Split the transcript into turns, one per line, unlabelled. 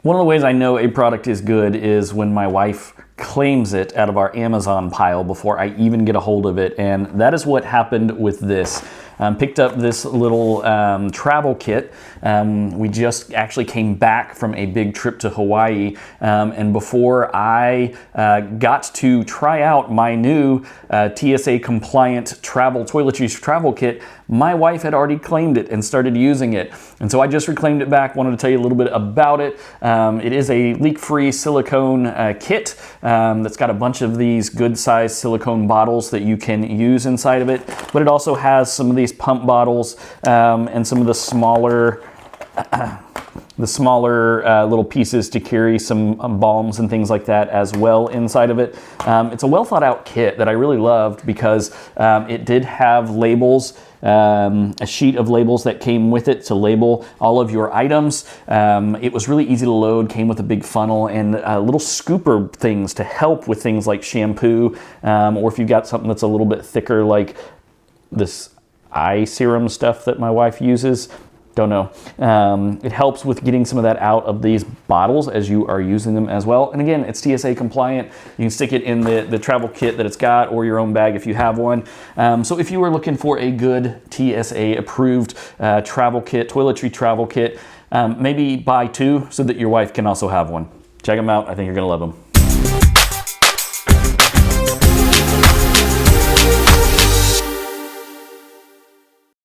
One of the ways I know a product is good is when my wife claims it out of our Amazon pile before I even get a hold of it, and that is what happened with this. Picked up this little travel kit. We just actually came back from a big trip to Hawaii, and before I got to try out my new TSA compliant Toiletries travel kit, my wife had already claimed it and started using it. And so I just reclaimed it back, wanted to tell you a little bit about it. It is a leak-free silicone kit that's got a bunch of these good-sized silicone bottles that you can use inside of it, but it also has some of these pump bottles and some of the smaller little pieces to carry some balms and things like that as well inside of it. It's a well thought out kit that I really loved because it did have labels, a sheet of labels that came with it to label all of your items. It was really easy to load, came with a big funnel and little scooper things to help with things like shampoo, or if you've got something that's a little bit thicker like this eye serum stuff that my wife uses. Don't know. It helps with getting some of that out of these bottles as you are using them as well. And again, it's TSA compliant. You can stick it in the travel kit that it's got or your own bag if you have one. So if you were looking for a good TSA approved travel kit, toiletry travel kit, maybe buy two so that your wife can also have one. Check them out. I think you're going to love them.